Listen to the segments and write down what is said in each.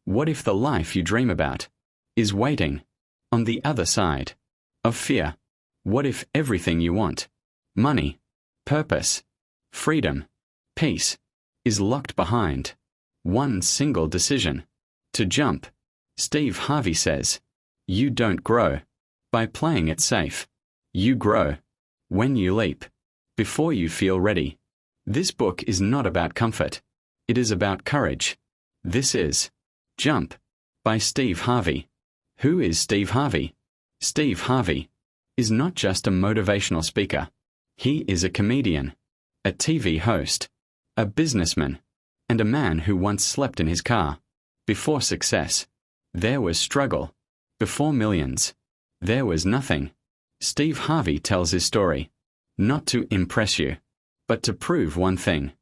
What if the life you dream about is waiting on the other side of fear? What if everything you want, money, purpose, freedom, peace, is locked behind one single decision to jump? Steve Harvey says, "You don't grow by playing it safe. You grow when you leap, before you feel ready." This book is not about comfort. It is about courage. This is Jump by Steve Harvey. Who is Steve Harvey? Steve Harvey is not just a motivational speaker. He is a comedian, a TV host, a businessman, and a man who once slept in his car. Before success, there was struggle. Before millions, there was nothing. Steve Harvey tells his story, not to impress you, but to prove one thing.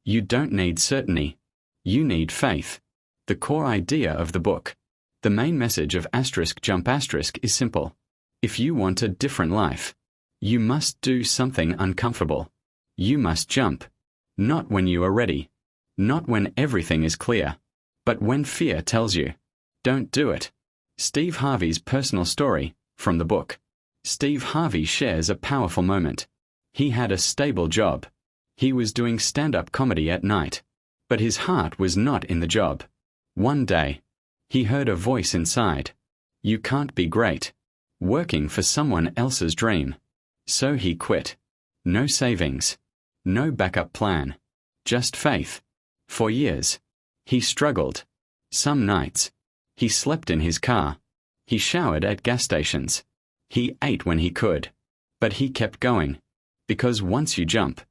You don't need certainty. You need faith. The core idea of the book, the main message of *Jump* is simple. If you want a different life, you must do something uncomfortable. You must jump. Not when you are ready. Not when everything is clear. But when fear tells you, don't do it. Steve Harvey's personal story, from the book. Steve Harvey shares a powerful moment. He had a stable job. He was doing stand-up comedy at night. But his heart was not in the job. One day, he heard a voice inside. You can't be great working for someone else's dream. So he quit. No savings. No backup plan. Just faith. For years, he struggled. Some nights, he slept in his car. He showered at gas stations. He ate when he could. But he kept going. Because once you jump,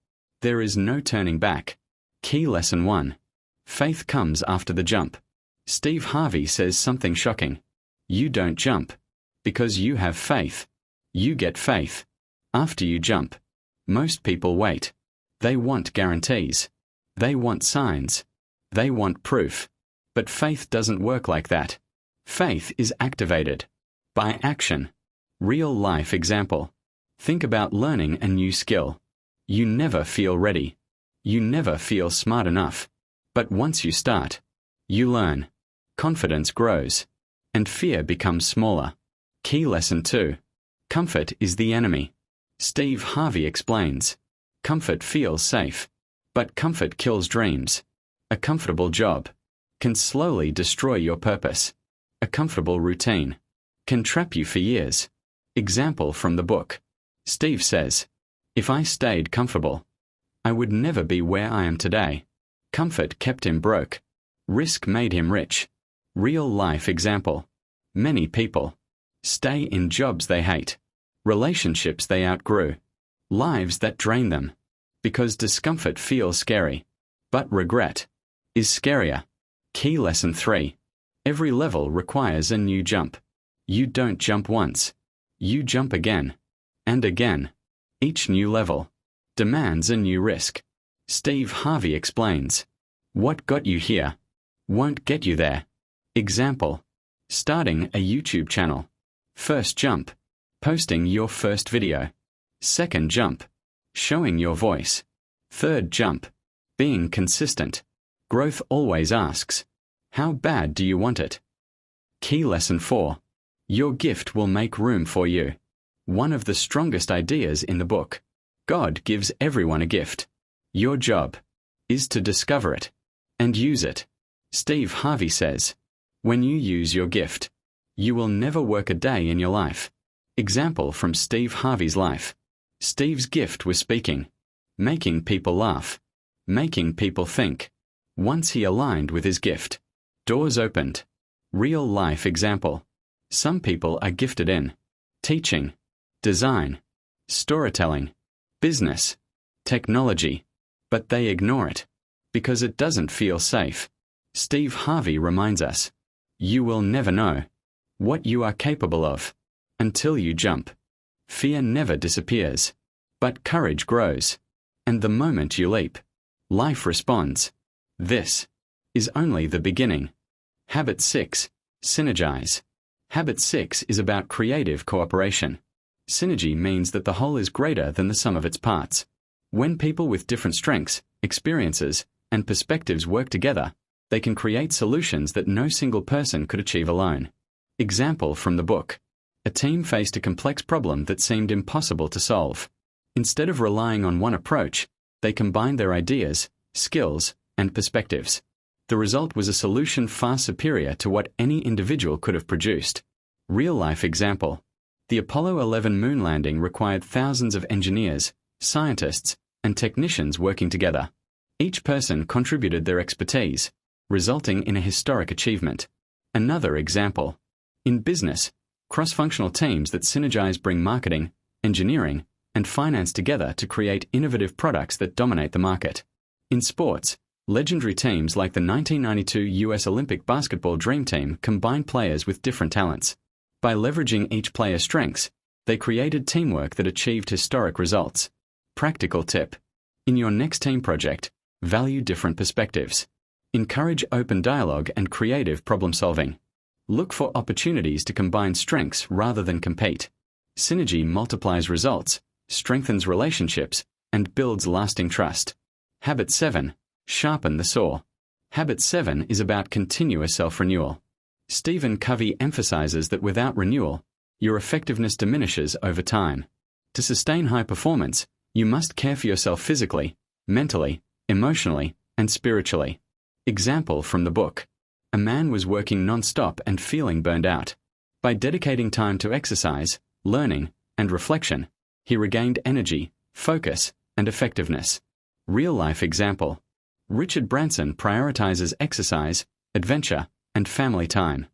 there is no turning back. Key lesson 1. Faith comes after the jump. Steve Harvey says something shocking. You don't jump because you have faith. You get faith after you jump. Most people wait. They want guarantees. They want signs. They want proof. But faith doesn't work like that. Faith is activated by action. Real life example. Think about learning a new skill. You never feel ready. You never feel smart enough. But once you start, you learn. Confidence grows. And fear becomes smaller. Key lesson 2. Comfort is the enemy. Steve Harvey explains. Comfort feels safe. But comfort kills dreams. A comfortable job can slowly destroy your purpose. A comfortable routine can trap you for years. Example from the book. Steve says, if I stayed comfortable, I would never be where I am today. Comfort kept him broke. Risk made him rich. Real life example. Many people stay in jobs they hate, relationships they outgrew, lives that drain them, because discomfort feels scary. But regret is scarier. Key lesson 3. Every level requires a new jump. You don't jump once. You jump again. And again. Each new level demands a new risk. Steve Harvey explains. What got you here won't get you there. Example. Starting a YouTube channel. First jump. Posting your first video. Second jump. Showing your voice. Third jump. Being consistent. Growth always asks, how bad do you want it? Key lesson 4. Your gift will make room for you. One of the strongest ideas in the book. God gives everyone a gift. Your job is to discover it and use it. Steve Harvey says, when you use your gift, you will never work a day in your life. Example from Steve Harvey's life. Steve's gift was speaking, making people laugh, making people think. Once he aligned with his gift, doors opened. Real life example. Some people are gifted in teaching, design, storytelling, business, technology, but they ignore it because it doesn't feel safe. Steve Harvey reminds us, you will never know what you are capable of until you jump. Fear never disappears, but courage grows. And the moment you leap, life responds. This is only the beginning. Habit 6. Synergize. Habit 6 is about creative cooperation. Synergy means that the whole is greater than the sum of its parts. When people with different strengths, experiences, and perspectives work together, They can create solutions that no single person could achieve alone. Example from the book. A team faced a complex problem that seemed impossible to solve. Instead of relying on one approach, they combined their ideas, skills, and perspectives. The result was a solution far superior to what any individual could have produced. Real-life example. The Apollo 11 moon landing required thousands of engineers, scientists, and technicians working together. Each person contributed their expertise, resulting in a historic achievement. Another example. In business, cross-functional teams that synergize bring marketing, engineering, and finance together to create innovative products that dominate the market. In sports, legendary teams like the 1992 U.S. Olympic basketball Dream Team combined players with different talents. By leveraging each player's strengths, they created teamwork that achieved historic results. Practical tip. In your next team project, value different perspectives. Encourage open dialogue and creative problem-solving. Look for opportunities to combine strengths rather than compete. Synergy multiplies results, strengthens relationships, and builds lasting trust. Habit 7. Sharpen the saw. Habit 7 is about continuous self-renewal. Stephen Covey emphasizes that without renewal, your effectiveness diminishes over time. To sustain high performance, you must care for yourself physically, mentally, emotionally, and spiritually. Example from the book. A man was working non-stop and feeling burned out. By dedicating time to exercise, learning, and reflection, he regained energy, focus, and effectiveness. Real-life example. Richard Branson prioritizes exercise, adventure, and family time.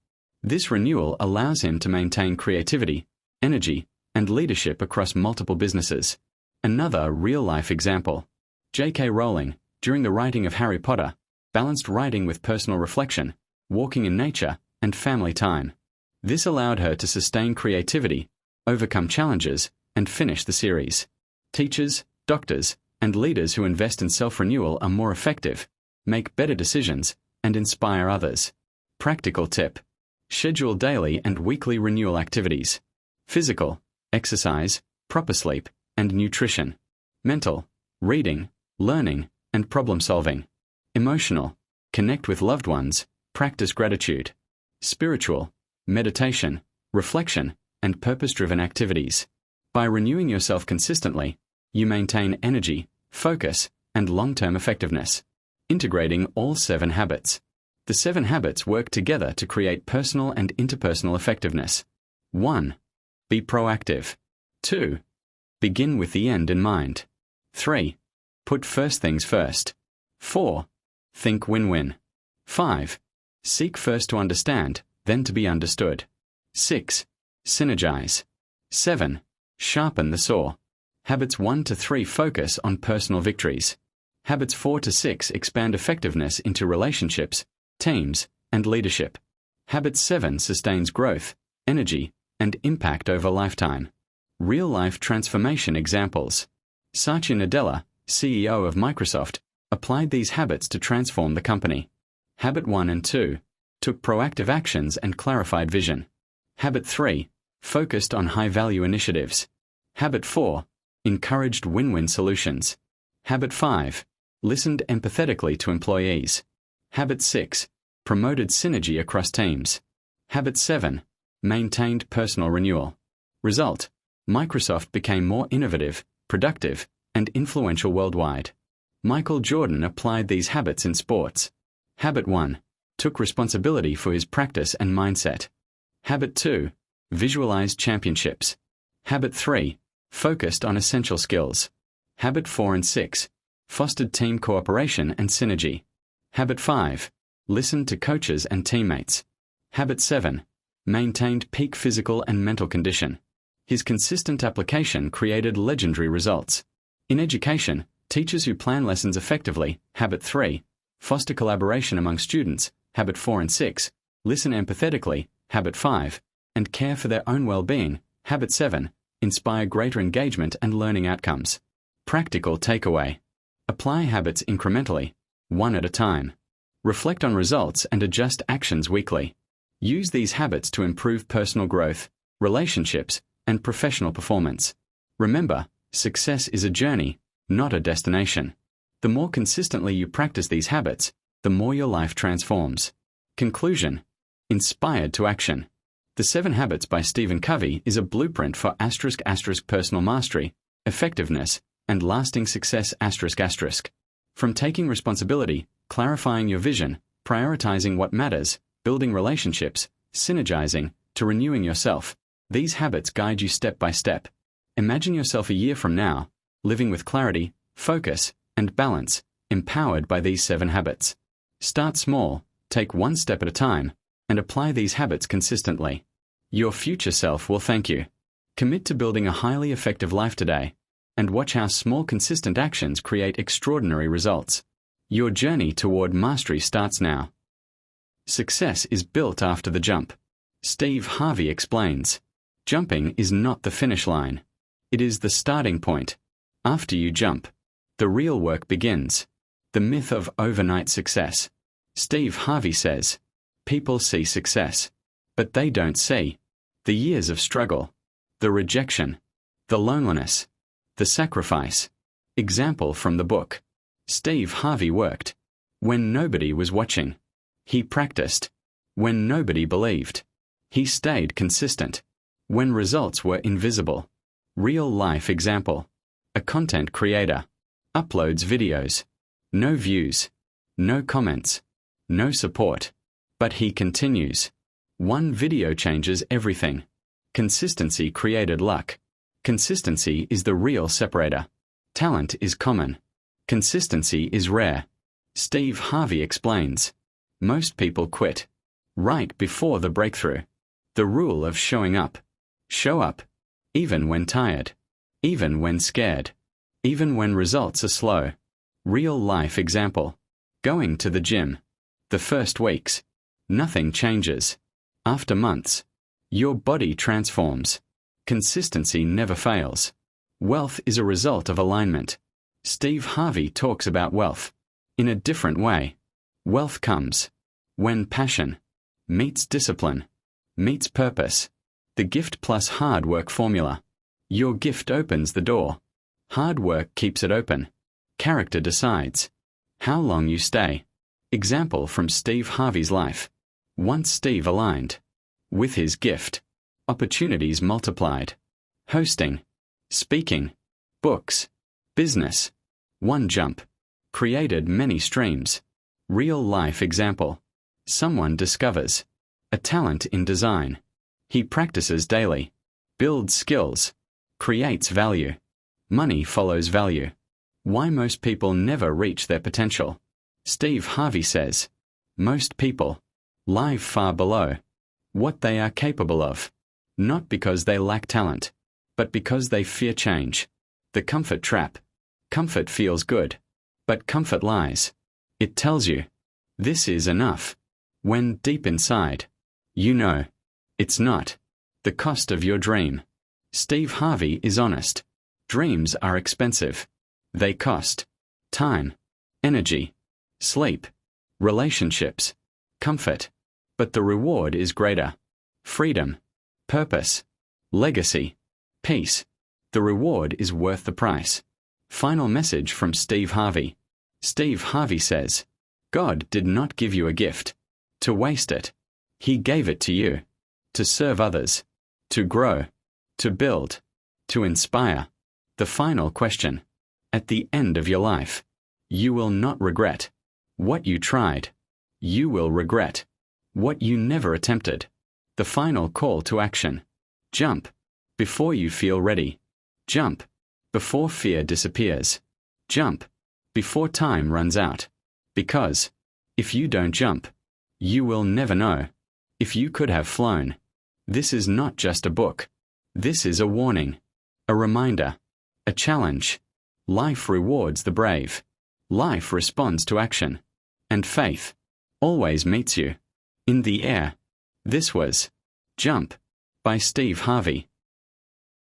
This renewal allows him to maintain creativity, energy, and leadership across multiple businesses. Another real-life example. J.K. Rowling, during the writing of Harry Potter, balanced writing with personal reflection, walking in nature, and family time. This allowed her to sustain creativity, overcome challenges, and finish the series. Teachers, doctors, and leaders who invest in self-renewal are more effective, make better decisions, and inspire others. Practical tip. Schedule daily and weekly renewal activities. Physical, exercise, proper sleep, and nutrition. Mental, reading, learning, and problem-solving. Emotional, connect with loved ones, practice gratitude. Spiritual, meditation, reflection, and purpose-driven activities. By renewing yourself consistently, you maintain energy, focus, and long-term effectiveness. Integrating all 7 habits. The 7 habits work together to create personal and interpersonal effectiveness. 1. Be proactive. 2. Begin with the end in mind. 3. Put first things first. 4. Think win-win. 5. Seek first to understand, then to be understood. 6. Synergize. 7. Sharpen the saw. Habits 1 to 3 focus on personal victories. Habits 4 to 6 expand effectiveness into relationships, teams, and leadership. Habit 7 sustains growth, energy, and impact over lifetime. Real-life transformation examples. Satya Nadella, CEO of Microsoft, applied these habits to transform the company. Habit 1 and 2 took proactive actions and clarified vision. Habit 3 focused on high-value initiatives. Habit 4 encouraged win-win solutions. Habit 5 listened empathetically to employees. Habit 6 promoted synergy across teams. Habit 7 maintained personal renewal. Result: Microsoft became more innovative, productive, and influential worldwide. Michael Jordan applied these habits in sports. Habit 1 took responsibility for his practice and mindset. Habit 2 visualized championships. Habit 3 focused on essential skills. Habit 4 and 6 fostered team cooperation and synergy. Habit 5 listened to coaches and teammates. Habit 7 maintained peak physical and mental condition. His consistent application created legendary results. In education, teachers who plan lessons effectively, Habit 3, foster collaboration among students, Habit 4 and 6, listen empathetically, Habit 5, and care for their own well-being, Habit 7, inspire greater engagement and learning outcomes. Practical takeaway. Apply habits incrementally, one at a time. Reflect on results and adjust actions weekly. Use these habits to improve personal growth, relationships, and professional performance. Remember, success is a journey, not a destination. The more consistently you practice these habits, the more your life transforms. Conclusion. Inspired to action. The 7 Habits by Stephen Covey is a blueprint for *** personal mastery, effectiveness, and lasting success ***. From taking responsibility, clarifying your vision, prioritizing what matters, building relationships, synergizing, to renewing yourself, these habits guide you step by step. Imagine yourself a year from now, living with clarity, focus, and balance, empowered by these 7 habits. Start small, take one step at a time, and apply these habits consistently. Your future self will thank you. Commit to building a highly effective life today, and watch how small consistent actions create extraordinary results. Your journey toward mastery starts now. Success is built after the jump. Steve Harvey explains, jumping is not the finish line. It is the starting point. After you jump, the real work begins. The myth of overnight success. Steve Harvey says, people see success, but they don't see the years of struggle, the rejection, the loneliness, the sacrifice. Example from the book. Steve Harvey worked when nobody was watching. He practiced when nobody believed. He stayed consistent when results were invisible. Real life example. A content creator uploads videos. No views, no comments, no support. But he continues. One video changes everything. Consistency created luck. Consistency is the real separator. Talent is common. Consistency is rare. Steve Harvey explains, most people quit right before the breakthrough. The rule of showing up. Show up, even when tired, even when scared, even when results are slow. Real life example. Going to the gym. The first weeks, nothing changes. After months, your body transforms. Consistency never fails. Wealth is a result of alignment. Steve Harvey talks about wealth in a different way. Wealth comes when passion meets discipline, meets purpose. The gift plus hard work formula. Your gift opens the door. Hard work keeps it open. Character decides how long you stay. Example from Steve Harvey's life. Once Steve aligned with his gift, opportunities multiplied. Hosting, speaking, books, business. One jump created many streams. Real life example. Someone discovers a talent in design. He practices daily, builds skills, creates value. Money follows value. Why most people never reach their potential. Steve Harvey says, most people live far below what they are capable of, not because they lack talent, but because they fear change. The comfort trap. Comfort feels good, but comfort lies. It tells you, this is enough, when deep inside, you know, it's not. The cost of your dream. Steve Harvey is honest. Dreams are expensive. They cost time, energy, sleep, relationships, comfort. But the reward is greater. Freedom, purpose, legacy, peace. The reward is worth the price. Final message from Steve Harvey. Steve Harvey says, God did not give you a gift to waste it. He gave it to you to serve others, to grow, to build, to inspire. The final question. At the end of your life, you will not regret what you tried. You will regret what you never attempted. The final call to action. Jump before you feel ready. Jump before fear disappears. Jump before time runs out. Because if you don't jump, you will never know if you could have flown. This is not just a book. This is a warning, a reminder, a challenge. Life rewards the brave. Life responds to action. And faith always meets you in the air. This was Jump by Steve Harvey.